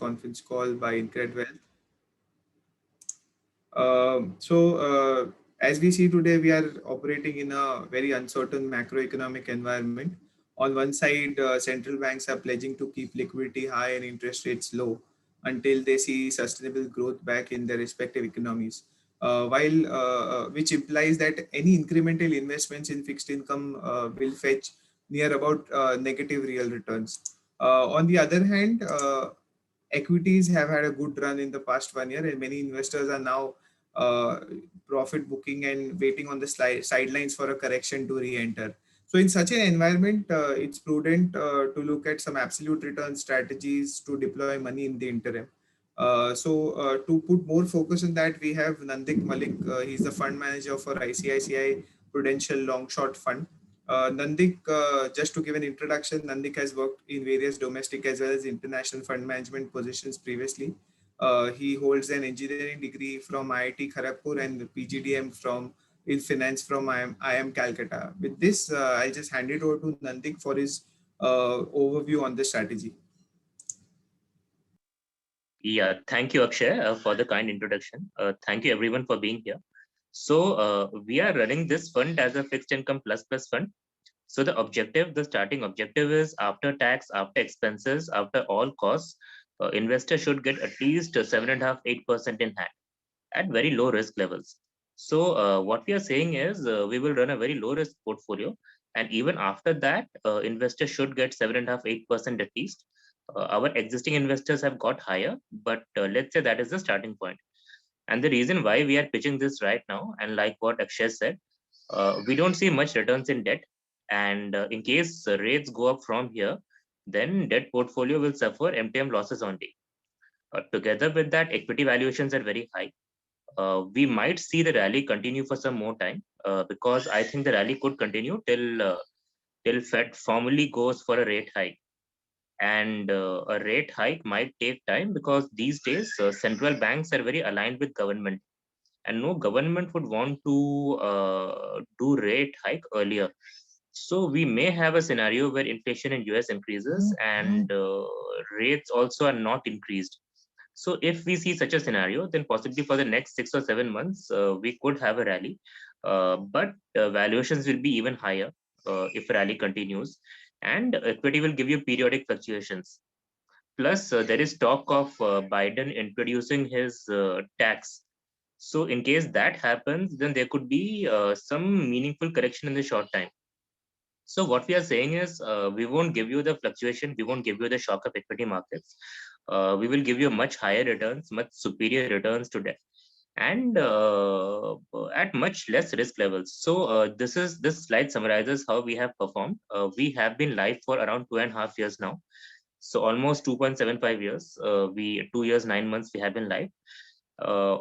conference call by InCred Wealth. So, as we see today, we are operating in a very uncertain macroeconomic environment. On one side, central banks are pledging to keep liquidity high and interest rates low until they see sustainable growth back in their respective economies. Which implies that any incremental investments in fixed income will fetch near about negative real returns. On the other hand, equities have had a good run in the past 1 year, and many investors are now uh, profit booking and waiting on the sidelines for a correction to re-enter. So, in such an environment, it's prudent to look at some absolute return strategies to deploy money in the interim. To put more focus on that, we have Nandik Malik. He's the fund manager for ICICI Prudential Long Short Fund. Nandik, just to give an introduction, Nandik has worked in various domestic as well as international fund management positions previously. He holds an engineering degree from IIT Kharagpur and PGDM from in finance from IIM Calcutta. With this, I'll just hand it over to Nandik for his overview on the strategy. Yeah, thank you, Akshay, for the kind introduction. Thank you, everyone, for being here. So, we are running this fund as a fixed income plus plus fund. So, the starting objective is after tax, after expenses, after all costs, investor should get at least 7.5%, 8% in hand at very low risk levels. So, what we are saying is we will run a very low risk portfolio. And even after that, investors should get 7.5%, 8% at least. Our existing investors have got higher, but let's say that is the starting point. And the reason why we are pitching this right now, and like what Akshay said, we don't see much returns in debt. And in case rates go up from here, then debt portfolio will suffer MTM losses only. Together with that, equity valuations are very high. We might see the rally continue for some more time because I think the rally could continue till Fed formally goes for a rate hike. And a rate hike might take time because these days central banks are very aligned with government, and no government would want to do rate hike earlier. So we may have a scenario where inflation in US increases and rates also are not increased. So if we see such a scenario, then possibly for the next 6 or 7 months, we could have a rally, but valuations will be even higher if rally continues, and equity will give you periodic fluctuations. Plus, there is talk of Biden introducing his tax. So in case that happens, then there could be some meaningful correction in the short time. So what we are saying is we won't give you the fluctuation, we won't give you the shock of equity markets. We will give you much higher returns, much superior returns to debt, and at much less risk levels. So this slide summarizes how we have performed. We have been live for around 2.5 years now, so almost 2.75 years. We 2 years 9 months we have been live. Uh,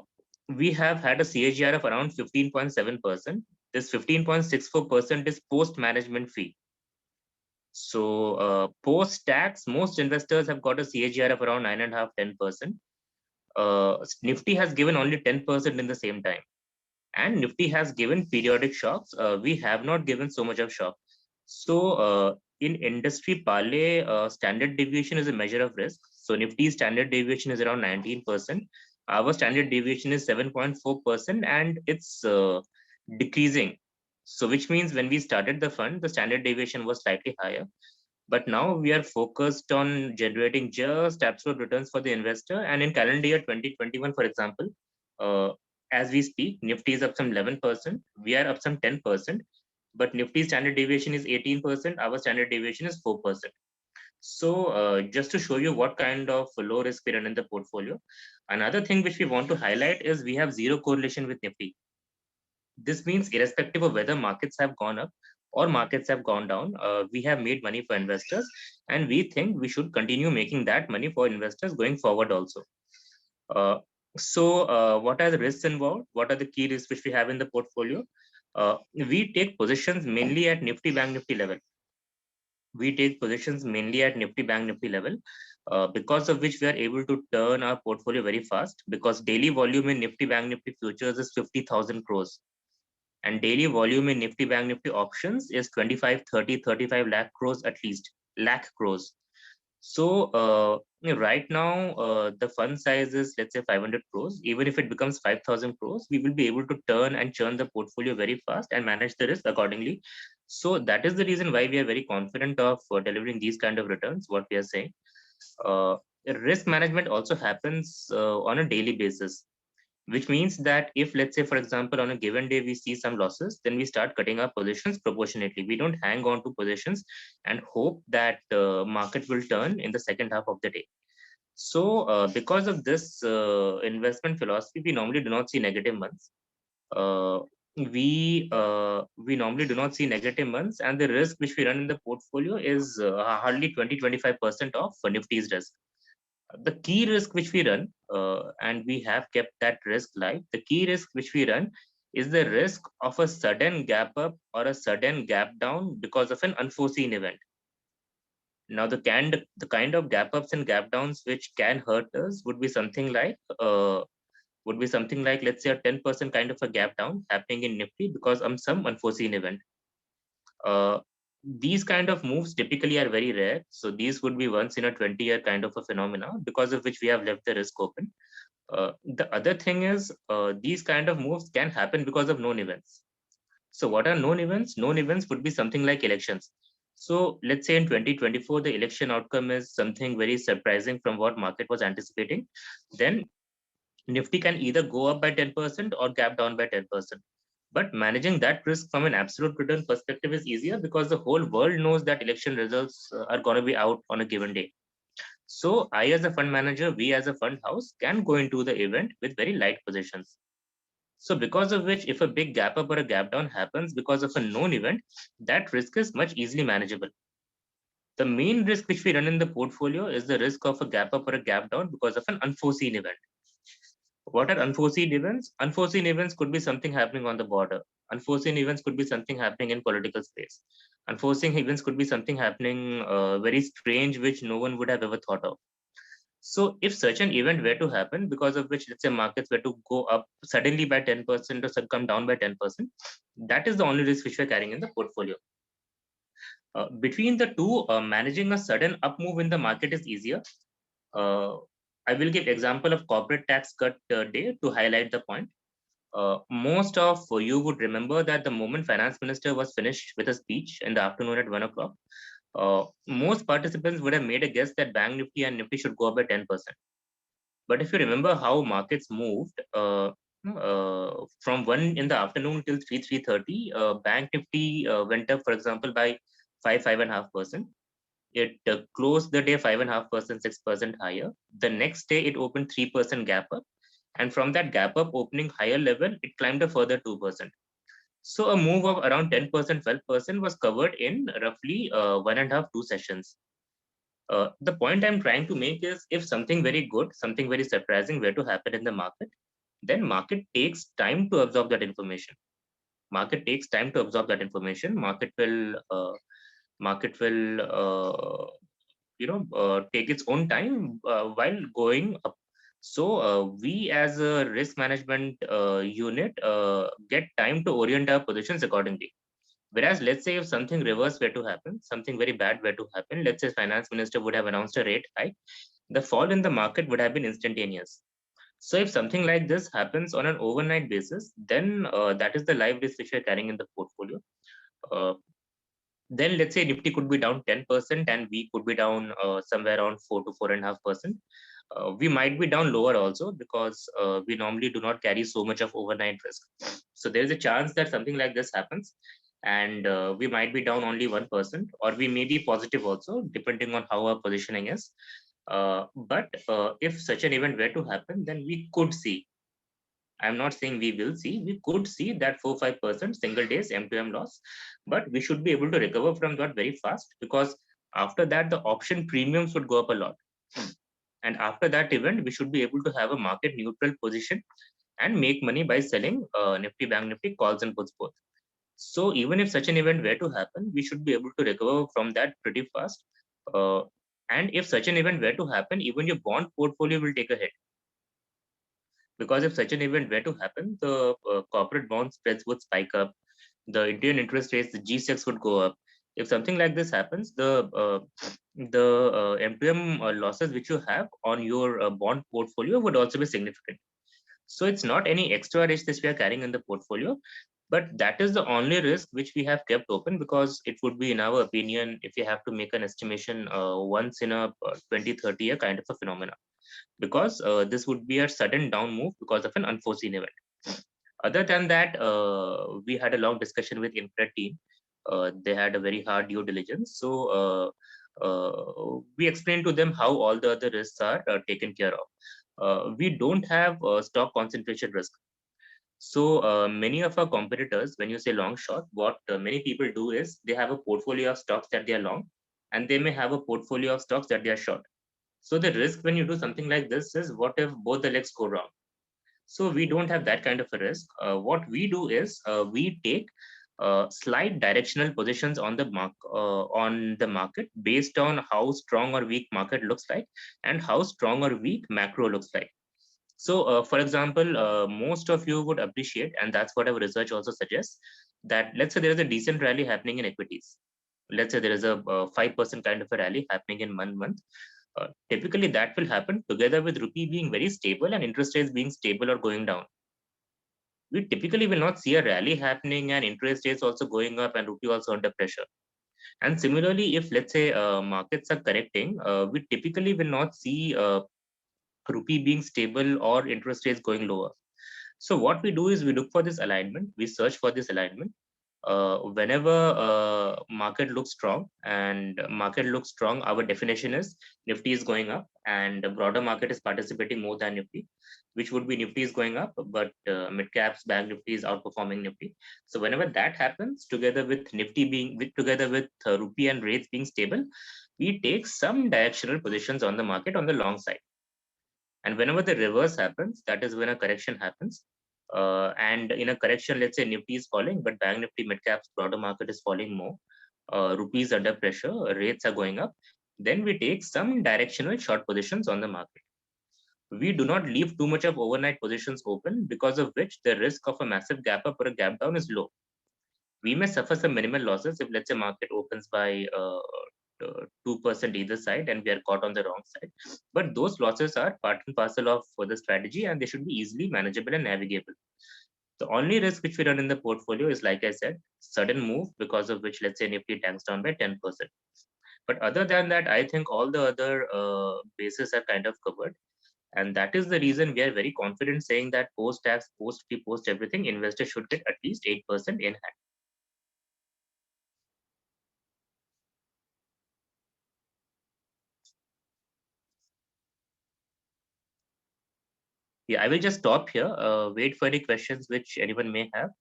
we have had a CAGR of around 15.7%. This 15.64% is post management fee. So post tax, most investors have got a CAGR of around 9.5, 10%. Nifty has given only 10% in the same time, and Nifty has given periodic shocks. We have not given so much of shock. So in industry parley, standard deviation is a measure of risk. So Nifty's standard deviation is around 19%. Our standard deviation is 7.4%, and it's decreasing. So which means when we started the fund, the standard deviation was slightly higher. But now we are focused on generating just absolute returns for the investor. And in calendar year 2021, for example, uh, as we speak, Nifty is up some 11%. We are up some 10%. But Nifty standard deviation is 18%. Our standard deviation is 4%. So just to show you what kind of low risk we run in the portfolio, another thing which we want to highlight is we have zero correlation with Nifty. This means irrespective of whether markets have gone up or markets have gone down, we have made money for investors, and we think we should continue making that money for investors going forward also. Uh, what are the risks involved? What are the key risks which we have in the portfolio? We take positions mainly at Nifty Bank Nifty level. We take positions mainly at Nifty Bank Nifty level, because of which we are able to turn our portfolio very fast, because daily volume in Nifty Bank Nifty futures is 50,000 crores, and daily volume in Nifty Bank Nifty options is 25, 30, 35 lakh crores at least, lakh crores. So right now, the fund size is, let's say, 500 crores. Even if it becomes 5,000 crores, we will be able to turn and churn the portfolio very fast and manage the risk accordingly. So that is the reason why we are very confident of delivering these kind of returns, what we are saying. Uh, Risk management also happens on a daily basis, which means that if, let's say, for example, on a given day we see some losses, then we start cutting our positions proportionately. We don't hang on to positions and hope that market will turn in the second half of the day. So because of this investment philosophy, we normally do not see negative months. uh, we normally do not see negative months, and the risk which we run in the portfolio is hardly 20-25% of Nifty's risk. The key risk which we run, and we have kept that risk live, the key risk which we run is the risk of a sudden gap up or a sudden gap down because of an unforeseen event. Now, the kind of gap ups and gap downs which can hurt us would be something like, let's say, a 10% kind of a gap down happening in Nifty because of some unforeseen event. Uh, these kind of moves typically are very rare. So these would be once in a 20-year kind of a phenomena, because of which we have left the risk open. The other thing is, these kind of moves can happen because of known events. So what are known events? Known events would be something like elections. So let's say in 2024, the election outcome is something very surprising from what market was anticipating. Then Nifty can either go up by 10% or gap down by 10%. But managing that risk from an absolute return perspective is easier because the whole world knows that election results are going to be out on a given day. So I, as a fund manager, we as a fund house can go into the event with very light positions. So because of which, if a big gap up or a gap down happens because of a known event, that risk is much easily manageable. The main risk which we run in the portfolio is the risk of a gap up or a gap down because of an unforeseen event. What are unforeseen events? Unforeseen events could be something happening on the border. Unforeseen events could be something happening in political space. Unforeseen events could be something happening very strange, which no one would have ever thought of. So if such an event were to happen, because of which, let's say, markets were to go up suddenly by 10% or come down by 10%, that is the only risk which we're carrying in the portfolio. Between the two, managing a sudden up move in the market is easier. Uh, I will give example of corporate tax cut day to highlight the point. Most of you would remember that the moment finance minister was finished with a speech in the afternoon at 1 o'clock, most participants would have made a guess that Bank Nifty and Nifty should go up by 10%. But if you remember how markets moved from 1 in the afternoon till 3:30, Bank Nifty went up, for example, by 5.5%. It closed the day 5.5%, 6% higher. The next day, it opened 3% gap up. And from that gap up opening higher level, it climbed a further 2%. So a move of around 10%, 12% was covered in roughly 1.5, 2 sessions. The point I'm trying to make is, if something very good, something very surprising were to happen in the market, then market takes time to absorb that information. Market takes time to absorb that information. Market will take its own time while going up. So we, as a risk management unit, get time to orient our positions accordingly. Whereas, let's say if something reverse were to happen, something very bad were to happen, let's say finance minister would have announced a rate hike, the fall in the market would have been instantaneous. So if something like this happens on an overnight basis, then that is the live risk which we're carrying in the portfolio. Uh, then let's say Nifty could be down 10% and we could be down somewhere around 4 to 4.5%. We might be down lower also, because we normally do not carry so much of overnight risk. So there is a chance that something like this happens, and we might be down only 1%, or we may be positive also, depending on how our positioning is. But if such an event were to happen, then we could see, I'm not saying we will see, we could see that 4-5% single days M2M loss, but we should be able to recover from that very fast, because after that, the option premiums would go up a lot. And after that event, we should be able to have a market neutral position and make money by selling Nifty, Bank Nifty, calls and puts both. So even if such an event were to happen, we should be able to recover from that pretty fast. Uh, and if such an event were to happen, even your bond portfolio will take a hit. Because if such an event were to happen, the corporate bond spreads would spike up, the Indian interest rates, the G-Secs would go up, If something like this happens, the MTM losses which you have on your bond portfolio would also be significant. So it's not any extra risk that we are carrying in the portfolio, but that is the only risk which we have kept open, because it would be, in our opinion, if you have to make an estimation, once in a 20, 30 year kind of a phenomena, because this would be a sudden down move because of an unforeseen event. Other than that, we had a long discussion with InCred team. They had a very hard due diligence. So we explained to them how all the other risks are taken care of. We don't have stock concentration risk. So many of our competitors, when you say long short, what many people do is they have a portfolio of stocks that they are long, and they may have a portfolio of stocks that they are short. So the risk when you do something like this is, what if both the legs go wrong? So we don't have that kind of a risk. What we do is we take slight directional positions on the market based on how strong or weak market looks like and how strong or weak macro looks like. So, for example, most of you would appreciate, and that's what our research also suggests, that let's say there is a decent rally happening in equities. Let's say there is a 5% kind of a rally happening in 1 month. Typically, that will happen together with rupee being very stable and interest rates being stable or going down. We typically will not see a rally happening and interest rates also going up and rupee also under pressure. And similarly, if let's say markets are correcting, we typically will not see rupee being stable or interest rates going lower. So what we do is we look for this alignment, we search for this alignment. Whenever market looks strong, and market looks strong, our definition is Nifty is going up and the broader market is participating more than Nifty, which would be Nifty is going up, but mid caps, bank Nifty is outperforming Nifty. So whenever that happens, together with Nifty being together with rupee and rates being stable, we take some directional positions on the market on the long side. And whenever the reverse happens, that is when a correction happens. And in a correction, let's say Nifty is falling, but Bank Nifty, mid caps, broader market is falling more. Rupees under pressure, rates are going up. Then we take some directional short positions on the market. We do not leave too much of overnight positions open, because of which the risk of a massive gap up or a gap down is low. We may suffer some minimal losses if, let's say, market opens by 2% either side and we are caught on the wrong side. But those losses are part and parcel of the strategy, and they should be easily manageable and navigable. The only risk which we run in the portfolio is, like I said, sudden move, because of which, let's say, Nifty tanks down by 10%. But other than that, I think all the other bases are kind of covered. And that is the reason we are very confident saying that post tax, post fee, post everything, investors should get at least 8% in hand. Yeah, I will just stop here, wait for any questions which anyone may have.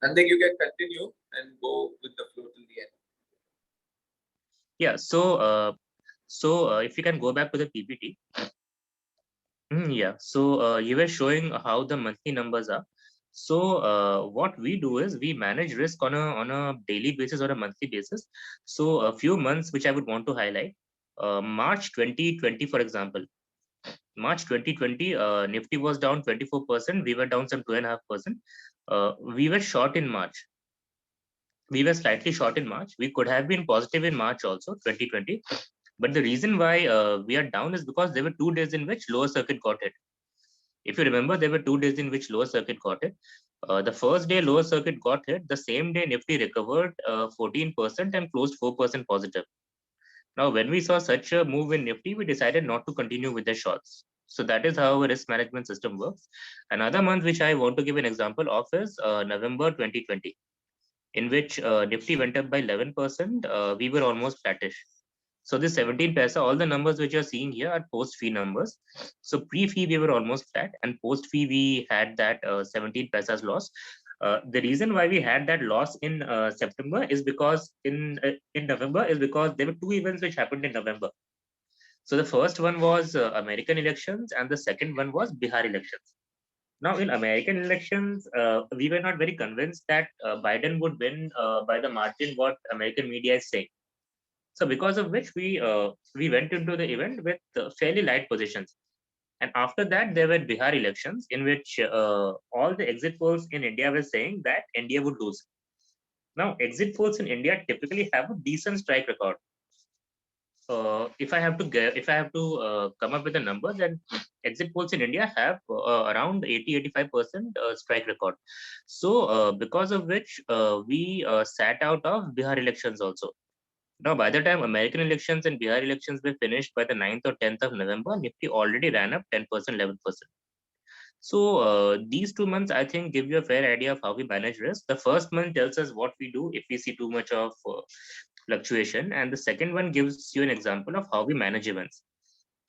And then you can continue and go with the flow till the end. Yeah, so if you can go back to the PPT. Yeah, so you were showing how the monthly numbers are. So what we do is we manage risk on a daily basis or a monthly basis. So a few months which I would want to highlight, March 2020, for example. March 2020, Nifty was down 24%. We were down some 2.5%. We were short in March. We were slightly short in March. We could have been positive in March also, 2020. But the reason why we are down is because there were 2 days in which lower circuit got hit. If you remember, there were 2 days in which lower circuit got hit. The first day lower circuit got hit, the same day Nifty recovered 14% and closed 4% positive. Now, when we saw such a move in Nifty, we decided not to continue with the shorts. So that is how our risk management system works. Another month which I want to give an example of is November 2020, in which Nifty went up by 11%. We were almost flattish. So this 17 paisa, all the numbers which you're seeing here are post-fee numbers. So pre-fee, we were almost flat, and post-fee, we had that 17 paisas loss. The reason why we had that loss in September is because in November is because there were two events which happened in November. So the first one was American elections, and the second one was Bihar elections. Now, in American elections, we were not very convinced that Biden would win by the margin what American media is saying. So because of which we went into the event with fairly light positions. And after that, there were Bihar elections in which all the exit polls in India were saying that India would lose. Now, exit polls in India typically have a decent strike record. If I have to come up with a number, then exit polls in India have around 80-85% strike record. So because of which we sat out of Bihar elections also. Now, by the time American elections and Bihar elections were finished by the 9th or 10th of November, Nifty already ran up 10%, 11%. So these 2 months, I think, give you a fair idea of how we manage risk. The first month tells us what we do if we see too much of fluctuation, and the second one gives you an example of how we manage events.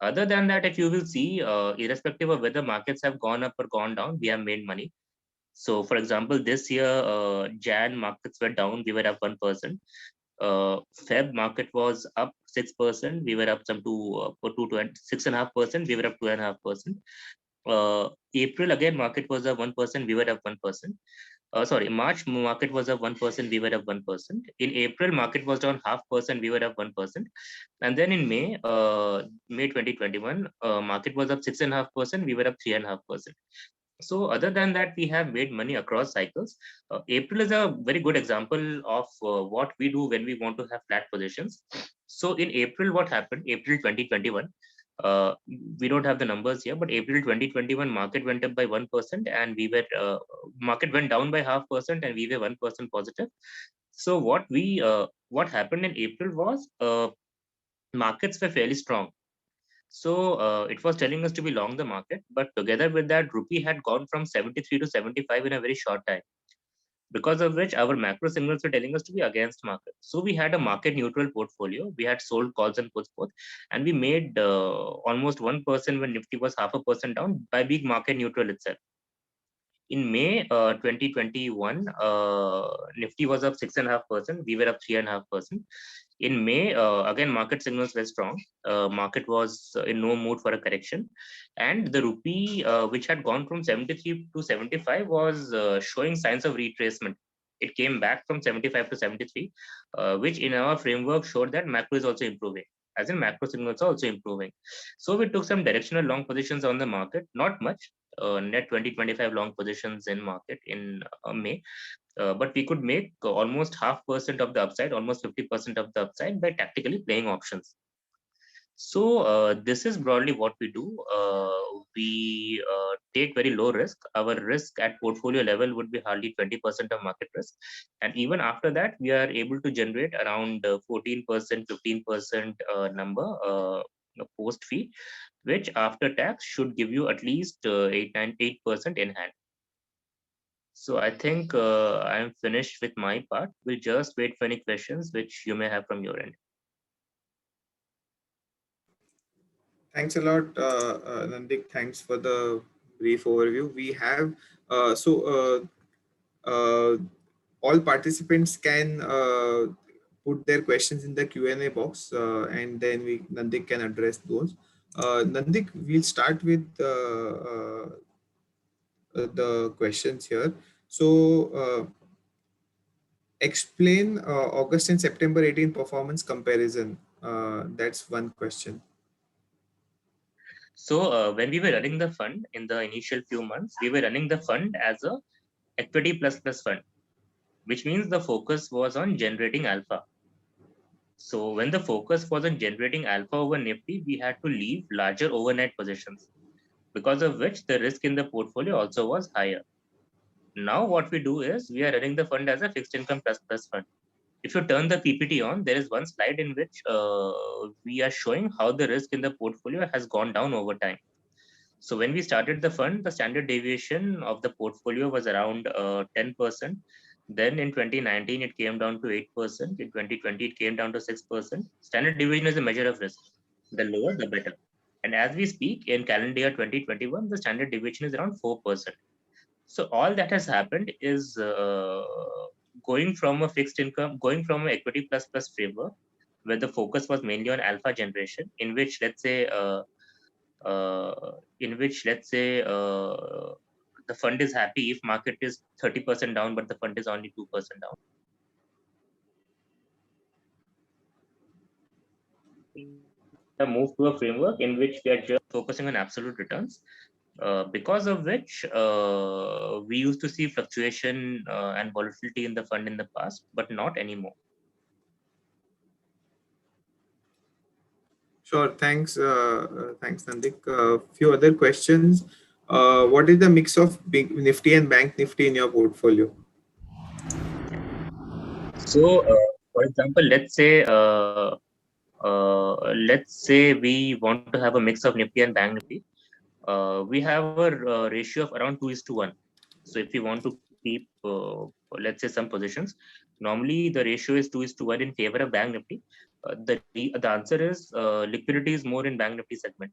Other than that, if you will see, irrespective of whether markets have gone up or gone down, we have made money. So, for example, this year, Jan markets were down, we were up 1%. Feb market was up 6%, we were up some 6.5%, we were up 2.5%. April again market was up 1%, we were up 1%. March market was up 1%, we were up 1%. In April, market was down 0.5%, we were up 1%. And then in May 2021, market was up 6.5%, we were up 3.5%. So other than that, we have made money across cycles. April is a very good example of what we do when we want to have flat positions. So in April, what happened? April 2021, we don't have the numbers here, but April 2021 market went up by 1%, and we were market went down by 0.5%, and we were 1% positive. So what happened in April was markets were fairly strong. So it was telling us to be long the market, but together with that, rupee had gone from 73 to 75 in a very short time, because of which our macro signals were telling us to be against market. So we had a market neutral portfolio. We had sold calls and puts both, and we made almost 1% when Nifty was 0.5% down by being market neutral itself. In May 2021, Nifty was up 6.5%. We were up 3.5%. In May, again, market signals were strong. Market was in no mood for a correction. And the rupee, which had gone from 73 to 75, was showing signs of retracement. It came back from 75 to 73, which in our framework showed that macro is also improving, as in macro signals are also improving. So we took some directional long positions on the market, not much, net 20-25 long positions in market in May. But we could make almost 0.5% of the upside, almost 50% of the upside by tactically playing options. So this is broadly what we do. We take very low risk. Our risk at portfolio level would be hardly 20% of market risk. And even after that, we are able to generate around 14%, 15% number post fee, which after tax should give you at least 8% in hand. So I think I'm finished with my part. We'll just wait for any questions which you may have from your end. Thanks a lot, Nandik. Thanks for the brief overview. We have all participants can put their questions in the Q&A box, and then Nandik can address those. Nandik, we'll start with the questions here. So explain August and September 18 performance comparison. That's one question. So when we were running the fund in the initial few months, we were running the fund as a equity plus fund, which means the focus was on generating alpha. So when the focus was on generating alpha over Nifty, we had to leave larger overnight positions, because of which the risk in the portfolio also was higher. Now what we do is we are running the fund as a fixed income plus fund. If you turn the PPT on, there is one slide in which we are showing how the risk in the portfolio has gone down over time. So when we started the fund, the standard deviation of the portfolio was around 10%. Then in 2019, it came down to 8%. In 2020, it came down to 6%. Standard deviation is a measure of risk. The lower, the better. And as we speak, in calendar year 2021, the standard deviation is around 4%. So all that has happened is going from a fixed income, going from an equity plus framework, where the focus was mainly on alpha generation, in which let's say the fund is happy if market is 30% down, but the fund is only 2% down. have moved to a framework in which we are just focusing on absolute returns, because of which we used to see fluctuation and volatility in the fund in the past, but not anymore. Sure. Thanks, Nandik. Few other questions. What is the mix of Big Nifty and Bank Nifty in your portfolio? So, for example, let's say we want to have a mix of Nifty and Bank Nifty. We have a ratio of around 2:1. So if we want to keep, let's say, some positions, normally the ratio is 2:1 in favor of Bank Nifty. The answer is liquidity is more in Bank Nifty segment.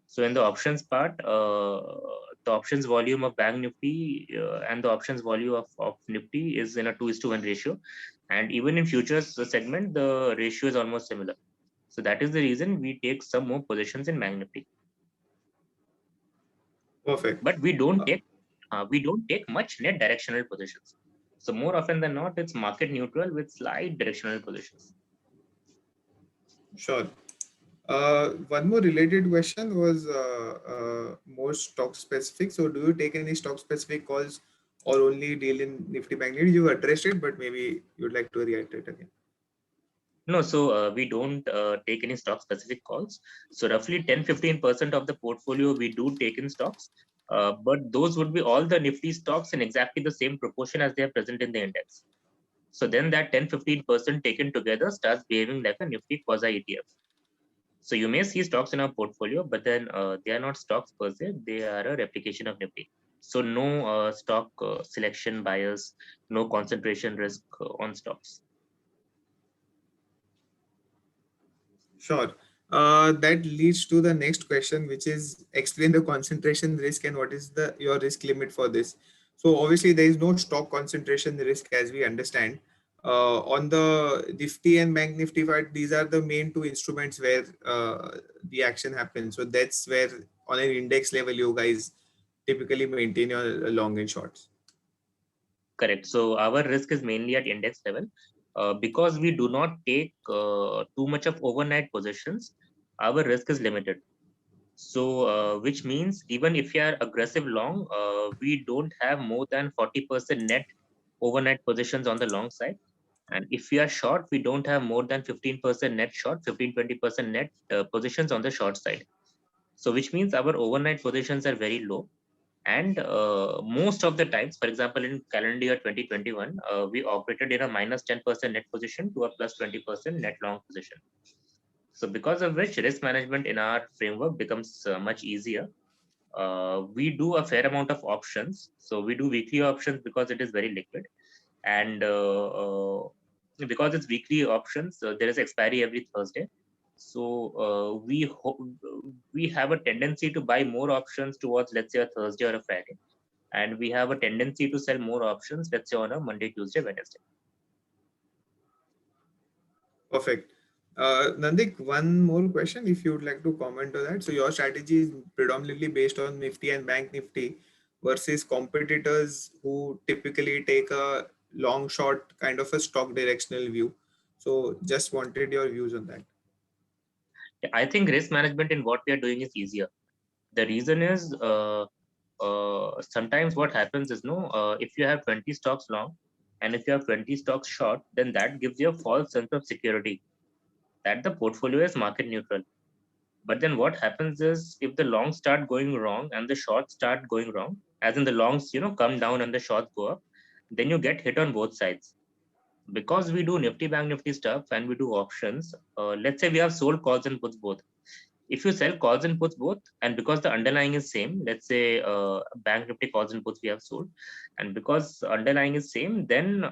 So in the options part, the options volume of Bank Nifty and the options volume of Nifty is in a 2:1 ratio. And even in futures segment, the ratio is almost similar. So that is the reason we take some more positions in Bank Nifty. Perfect. But we don't take much net directional positions. So more often than not, it's market neutral with slight directional positions. Sure. One more related question was more stock specific. So, do you take any stock specific calls or only deal in Nifty Bank Nifty? You addressed it, but maybe you'd like to reiterate again. No, so we don't take any stock specific calls. So roughly 10-15% of the portfolio we do take in stocks, but those would be all the Nifty stocks in exactly the same proportion as they are present in the index. So then that 10-15% taken together starts behaving like a Nifty quasi ETF. So you may see stocks in our portfolio, but then they are not stocks per se, they are a replication of Nifty. So no stock selection bias, no concentration risk on stocks. Sure. That leads to the next question, which is explain the concentration risk and what is the your risk limit for this. So obviously there is no stock concentration risk as we understand. On the Nifty and Bank Nifty part, these are the main two instruments where the action happens. So that's where on an index level you guys typically maintain your long and shorts. Correct. So our risk is mainly at index level. Because we do not take too much of overnight positions, our risk is limited. So, which means even if you are aggressive long, we don't have more than 40% net overnight positions on the long side. And if we are short, we don't have more than 15% net short, 15-20% net positions on the short side. So, which means our overnight positions are very low. And most of the times, for example, in calendar year 2021, we operated in a minus 10% net position to a plus 20% net long position. So because of which risk management in our framework becomes much easier. We do a fair amount of options. So we do weekly options because it is very liquid. And because it's weekly options, there is expiry every Thursday. So we have a tendency to buy more options towards, let's say, a Thursday or a Friday, and we have a tendency to sell more options, let's say, on a Monday, Tuesday, Wednesday. Perfect. Nandik, one more question if you would like to comment on that. So your strategy is predominantly based on Nifty and Bank Nifty versus competitors who typically take a long short kind of a stock directional view. So just wanted your views on that. I think risk management in what we are doing is easier. The reason is sometimes what happens is, if you have 20 stocks long and if you have 20 stocks short, then that gives you a false sense of security that the portfolio is market neutral. But then what happens is, if the longs start going wrong and the shorts start going wrong, as in the longs come down and the shorts go up, then you get hit on both sides. Because we do Nifty Bank Nifty stuff and we do options, let's say we have sold calls and puts both. If you sell calls and puts both, and because the underlying is same, let's say Bank Nifty calls and puts we have sold, and because underlying is same, then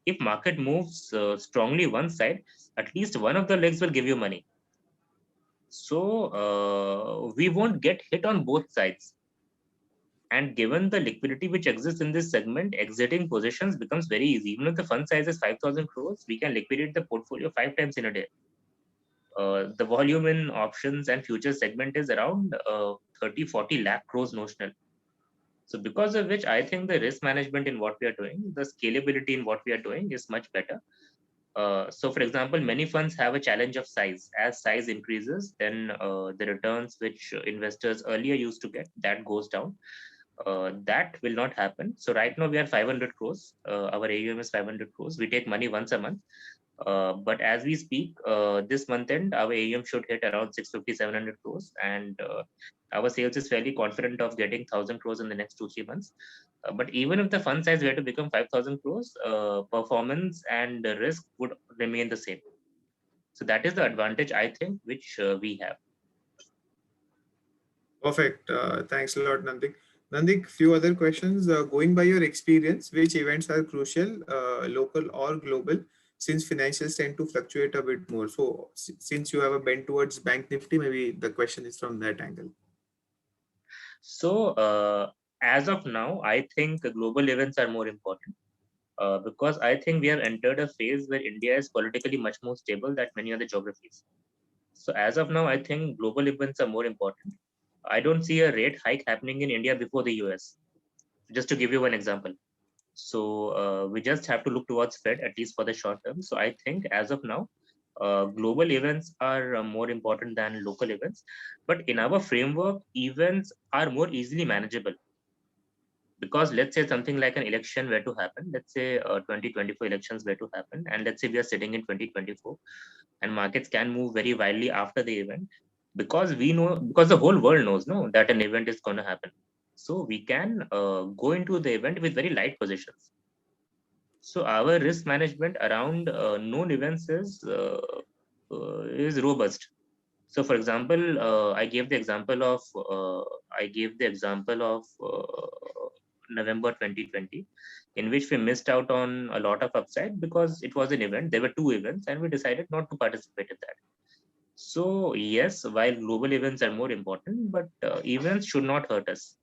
if market moves strongly one side, at least one of the legs will give you money. So we won't get hit on both sides. And given the liquidity which exists in this segment, exiting positions becomes very easy. Even if the fund size is 5,000 crores, we can liquidate the portfolio 5 times in a day. The volume in options and futures segment is around 30-40 lakh crores notional. So because of which, I think the risk management in what we are doing, the scalability in what we are doing is much better. So for example, many funds have a challenge of size. As size increases, then the returns which investors earlier used to get, that goes down. That will not happen. So right now we are 500 crores. Our AUM is 500 crores. We take money once a month. But as we speak, this month end, our AUM should hit around 650, 700 crores. And our sales is fairly confident of getting 1,000 crores in the next 2-3 months. But even if the fund size were to become 5,000 crores, performance and the risk would remain the same. So that is the advantage, I think, which we have. Perfect. Thanks a lot, Nandik. Nandik, few other questions. Going by your experience, which events are crucial, local or global, since financials tend to fluctuate a bit more? So, since you have a bent towards Bank Nifty, maybe the question is from that angle. So as of now, I think global events are more important. Because I think we have entered a phase where India is politically much more stable than many other geographies. So as of now, I think global events are more important. I don't see a rate hike happening in India before the US. Just to give you one example. So we just have to look towards Fed, at least for the short term. So I think as of now, global events are more important than local events. But in our framework, events are more easily manageable. Because let's say something like an election were to happen, let's say 2024 elections were to happen, and let's say we are sitting in 2024, and markets can move very wildly after the event, because we know, because the whole world knows, no, that an event is going to happen. So we can go into the event with very light positions. So our risk management around known events is robust. So for example, I gave the example of November 2020, in which we missed out on a lot of upside because it was an event. There were two events, and we decided not to participate in that. So yes, while global events are more important, but events should not hurt us.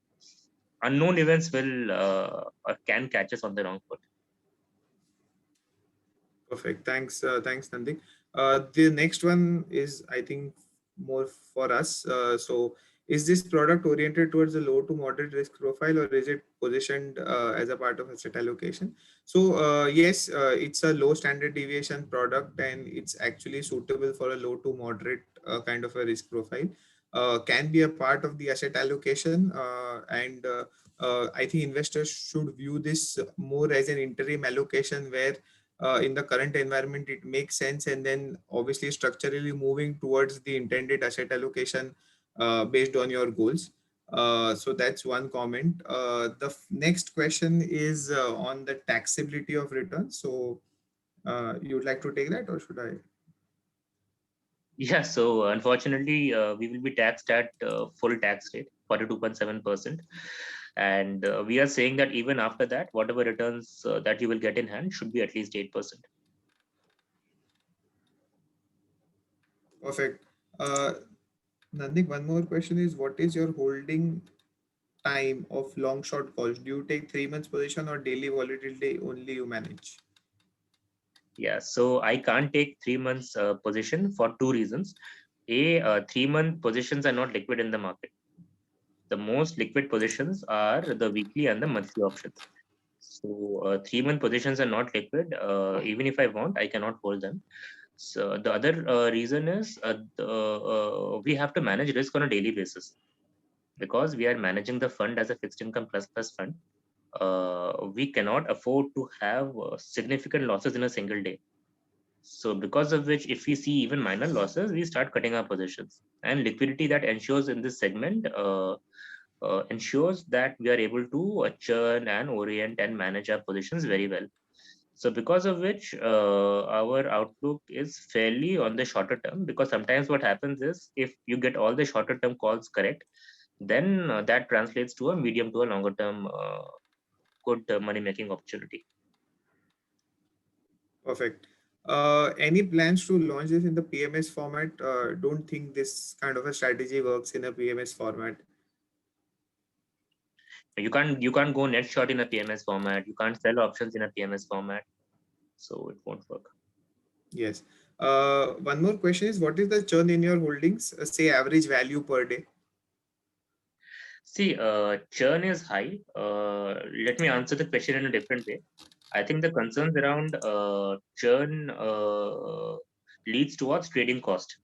Unknown events will or can catch us on the wrong foot. Perfect. Thanks. Thanks, Nandik. The next one is, I think, more for us. So, is this product oriented towards a low to moderate risk profile, or is it positioned as a part of asset allocation? So, yes, it's a low standard deviation product, and it's actually suitable for a low to moderate kind of a risk profile. Can be a part of the asset allocation, and I think investors should view this more as an interim allocation where in the current environment it makes sense, and then obviously structurally moving towards the intended asset allocation based on your goals. So that's one comment. The next question is on the taxability of returns. So you would like to take that, or should I? Yeah, so unfortunately, we will be taxed at full tax rate, 42.7%. And we are saying that even after that, whatever returns that you will get in hand should be at least 8%. Perfect. Nandik, one more question is, what is your holding time of long short calls? Do you take 3 months position or daily volatility only you manage? Yeah, so I can't take 3 months position for two reasons. A, 3 month positions are not liquid in the market. The most liquid positions are the weekly and the monthly options. So 3 month positions are not liquid. Even if I want, I cannot hold them. So the other reason is we have to manage risk on a daily basis, because we are managing the fund as a fixed income plus plus fund. We cannot afford to have significant losses in a single day. So because of which, if we see even minor losses, we start cutting our positions. And liquidity that ensures in this segment ensures that we are able to churn and orient and manage our positions very well. So because of which, our outlook is fairly on the shorter term, because sometimes what happens is, if you get all the shorter term calls correct, then that translates to a medium to a longer term good money making opportunity. Perfect. Any plans to launch this in the PMS format? Don't think this kind of a strategy works in a PMS format. You can't go net short in a PMS format. You can't sell options in a PMS format, so it won't work. Yes. One more question is, what is the churn in your holdings? Say average value per day. See, churn is high. Let me answer the question in a different way. I think the concerns around churn leads towards trading cost.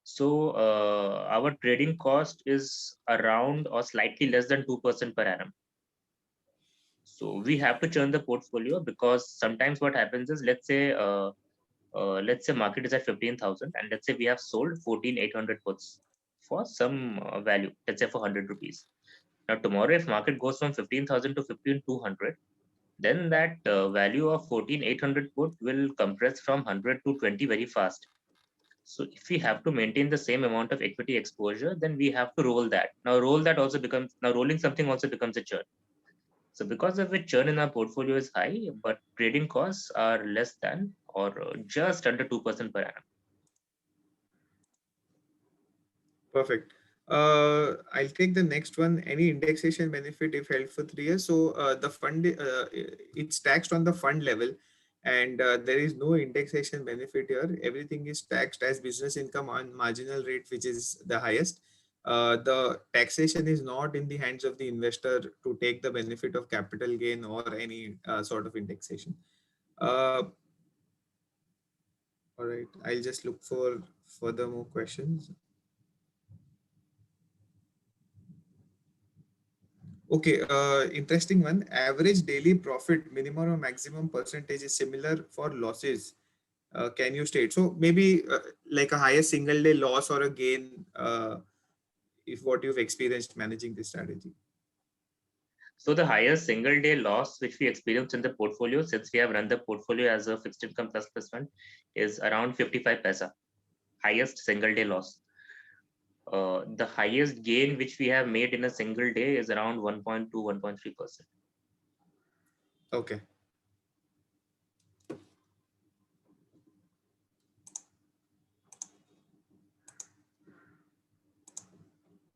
So our trading cost is around or slightly less than 2% per annum. So we have to churn the portfolio, because sometimes what happens is, let's say market is at 15,000, and let's say we have sold 14,800 puts for some value, let's say for 100 rupees. Now tomorrow, if market goes from 15,000 to 15,200, then that value of 14,800 put will compress from 100 to 20 very fast. So if we have to maintain the same amount of equity exposure, then we have to roll that. Now rolling something also becomes a churn. So because of which churn in our portfolio is high, but trading costs are less than or just under 2% per annum. Perfect. I'll take the next one. Any indexation benefit if held for 3 years? So the fund, it's taxed on the fund level, and there is no indexation benefit here. Everything is taxed as business income on marginal rate, which is the highest. The taxation is not in the hands of the investor to take the benefit of capital gain or any sort of indexation. Uh, all right, I'll just look for further more questions. Okay, interesting one. Average daily profit, minimum or maximum percentage is similar for losses. Can you state? So maybe like a higher single day loss or a gain, if what you've experienced managing this strategy. So the highest single day loss which we experience in the portfolio, since we have run the portfolio as a fixed income plus plus fund, is around 55 paisa. Highest single day loss. The highest gain which we have made in a single day is around 1.2, 1.3%. Okay.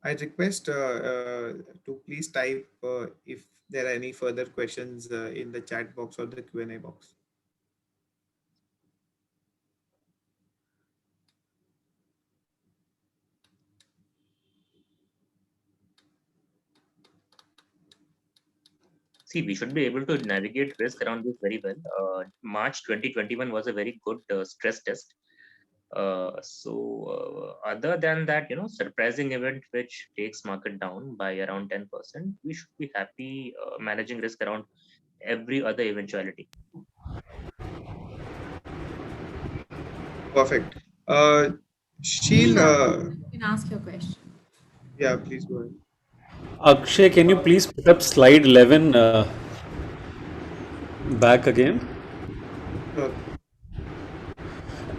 I request to please type if there are any further questions in the chat box or the Q&A box. See, we should be able to navigate risk around this very well. March 2021 was a very good stress test. Other than that, surprising event which takes market down by around 10%, we should be happy managing risk around every other eventuality. Perfect. Sheel, Srinath, you can ask your question. yeah, please go ahead. Akshay, can you please put up slide 11 back again? Sure.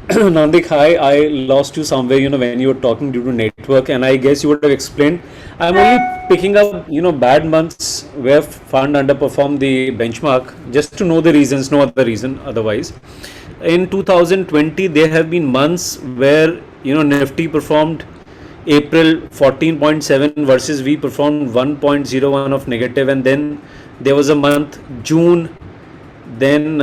Nandik, hi, I lost you somewhere, when you were talking due to network, and I guess you would have explained. I'm only picking up, bad months where fund underperformed the benchmark, just to know the reasons, no other reason otherwise. In 2020, there have been months where, Nifty performed April 14.7 versus we performed 1.01 of negative, and then there was a month, June, then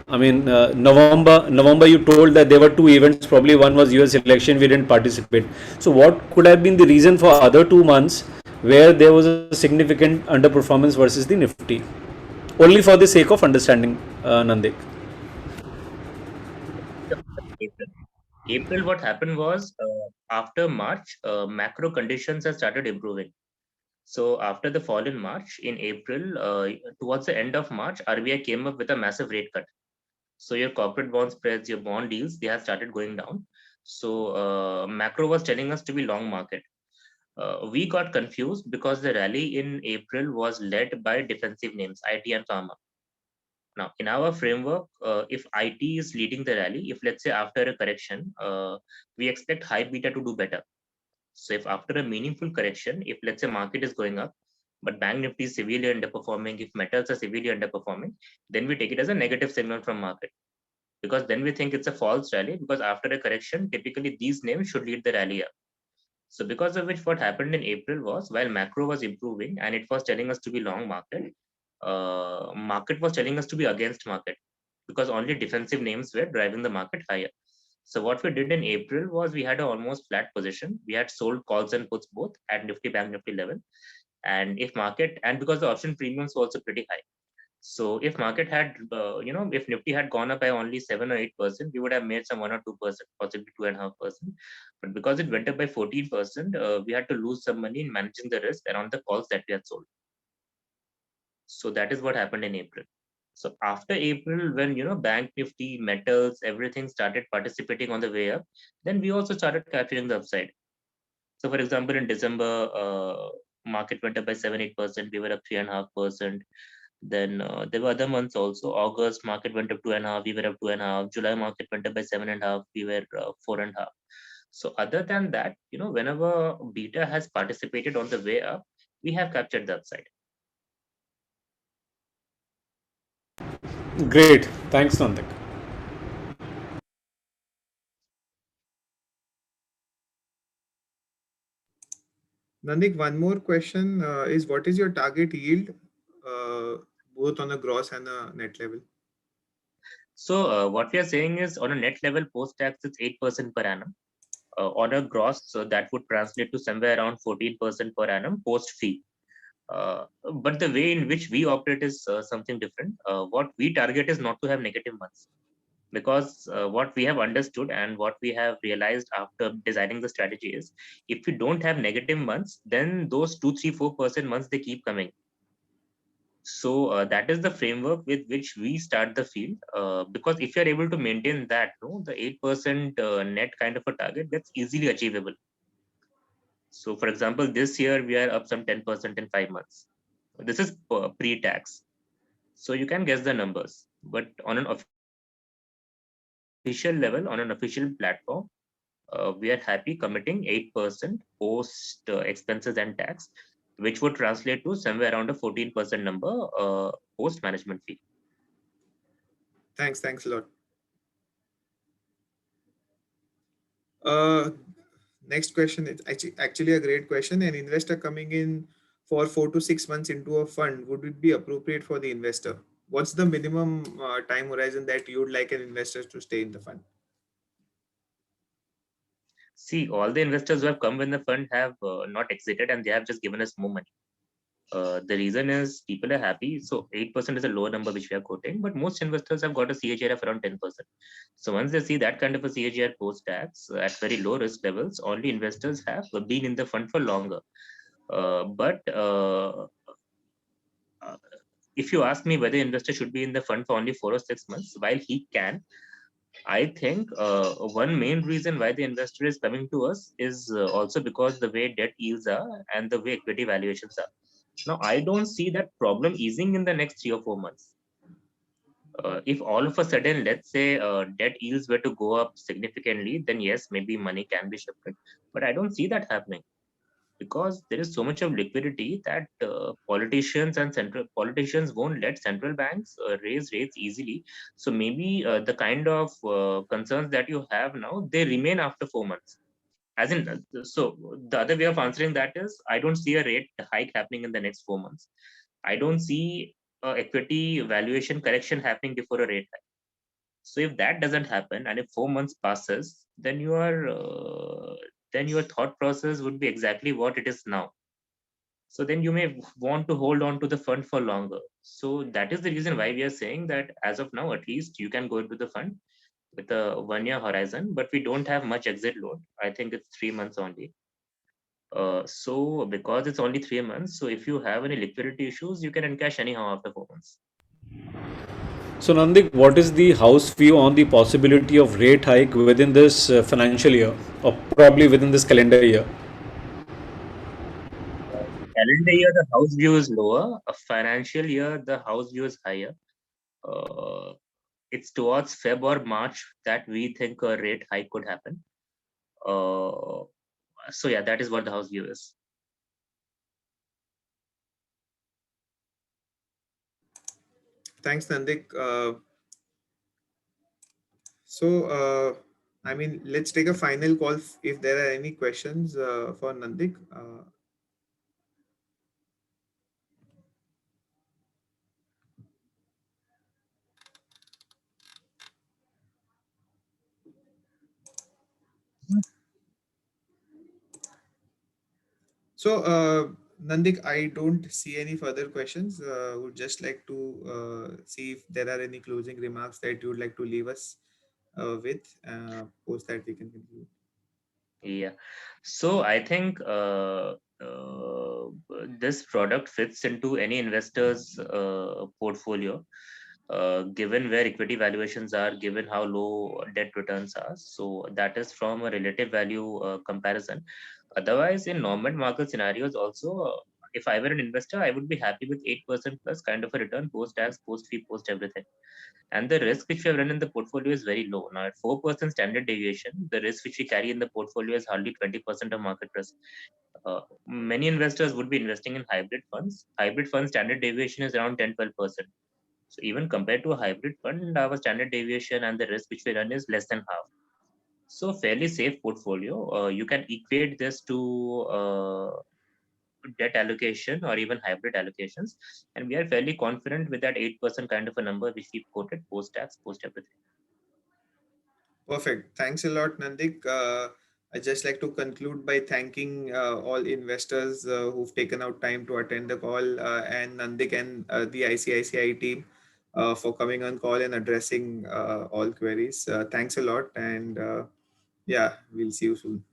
November you told that there were two events, probably one was US election, we didn't participate. So what could have been the reason for other 2 months where there was a significant underperformance versus the Nifty? Only for the sake of understanding, Nandik. April, what happened was, after March, macro conditions have started improving. So after the fall in March, in April, towards the end of March, RBI came up with a massive rate cut. So your corporate bond spreads, your bond yields, they have started going down. So macro was telling us to be long market. We got confused because the rally in April was led by defensive names, IT and pharma. Now, in our framework, if IT is leading the rally, if let's say after a correction, we expect high beta to do better. So if after a meaningful correction, if let's say market is going up, but Bank Nifty is severely underperforming, if metals are severely underperforming, then we take it as a negative signal from market. Because then we think it's a false rally, because after a correction, typically these names should lead the rally up. So because of which what happened in April was, while macro was improving and it was telling us to be long market, market was telling us to be against market, because only defensive names were driving the market higher. So what we did in April was we had an almost flat position. We had sold calls and puts both at Nifty Bank Nifty level. And if market, and because the option premiums were also pretty high. So if market had, if Nifty had gone up by only 7 or 8%, we would have made some 1 or 2%, possibly 2.5%. But because it went up by 14%, we had to lose some money in managing the risk around the calls that we had sold. So that is what happened in April. So after April, when Bank Nifty, metals, everything started participating on the way up, then we also started capturing the upside. So for example, in December, market went up by 7-8%. We were up 3.5%. Then there were other months also. August market went up 2.5. We were up 2.5. July market went up by 7.5. We were 4.5. So other than that, whenever beta has participated on the way up, we have captured the upside. Great. Thanks, Nandik. Nandik, one more question is what is your target yield, both on a gross and a net level? So what we are saying is on a net level post-tax, it's 8% per annum. On a gross, so that would translate to somewhere around 14% per annum post-fee. But the way in which we operate is something different. What we target is not to have negative months, because what we have understood and what we have realized after designing the strategy is, if you don't have negative months, then those 2, 3, 4% months, they keep coming. So that is the framework with which we start the field, because if you're able to maintain that, the 8% net kind of a target, that's easily achievable. So for example, this year we are up some 10% in 5 months. This is pre-tax. So you can guess the numbers, but on an official level, on an official platform, we are happy committing 8% post expenses and tax, which would translate to somewhere around a 14% number post management fee. Thanks a lot. Next question is actually a great question. An investor coming in for 4 to 6 months into a fund, would it be appropriate for the investor? What's the minimum time horizon that you would like an investor to stay in the fund? See, all the investors who have come when the fund have not exited, and they have just given us more money. The reason is people are happy. So 8% is a low number which we are quoting, but most investors have got a CAGR of around 10%. So once they see that kind of a CAGR post-tax at very low risk levels, only investors have been in the fund for longer. But if you ask me whether investor should be in the fund for only 4 or 6 months, while he can, I think one main reason why the investor is coming to us is also because the way debt yields are and the way equity valuations are. Now, I don't see that problem easing in the next 3 or 4 months. If all of a sudden, let's say, debt yields were to go up significantly, then yes, maybe money can be shifted. But I don't see that happening, because there is so much of liquidity that politicians won't let central banks raise rates easily. So maybe the kind of concerns that you have now, they remain after 4 months. As in, so the other way of answering that is, I don't see a rate hike happening in the next 4 months. I don't see equity valuation correction happening before a rate hike. So if that doesn't happen, and if 4 months passes, then your thought process would be exactly what it is now. So then you may want to hold on to the fund for longer. So that is the reason why we are saying that as of now, at least you can go into the fund with a 1-year horizon, but we don't have much exit load. I think it's 3 months only. So because it's only 3 months, so if you have any liquidity issues, you can encash anyhow after 4 months. So, Nandik, what is the house view on the possibility of rate hike within this financial year, or probably within this calendar year? Calendar year, the house view is lower. A financial year, the house view is higher. It's towards Feb or March that we think a rate hike could happen. So yeah, that is what the house view is. Thanks, Nandik. I mean, let's take a final call if there are any questions for Nandik. So Nandik, I don't see any further questions. Would just like to see if there are any closing remarks that you would like to leave us with. Post that we can conclude. Yeah. So I think this product fits into any investor's portfolio, given where equity valuations are, given how low debt returns are. So that is from a relative value comparison. Otherwise, in normal market scenarios, also, if I were an investor, I would be happy with 8% plus kind of a return post tax, post fee, post everything. And the risk which we have run in the portfolio is very low. Now, at 4% standard deviation, the risk which we carry in the portfolio is hardly 20% of market risk. Many investors would be investing in hybrid funds. Hybrid fund standard deviation is around 10-12%. So even compared to a hybrid fund, our standard deviation and the risk which we run is less than half. So fairly safe portfolio. You can equate this to debt allocation or even hybrid allocations, and we are fairly confident with that 8% kind of a number which we quoted post tax, post everything. Perfect. Thanks a lot, Nandik. I just like to conclude by thanking all investors who've taken out time to attend the call, and Nandik and the ICICI team for coming on call and addressing all queries. Thanks a lot, and yeah, we'll see you soon.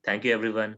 Thank you, everyone.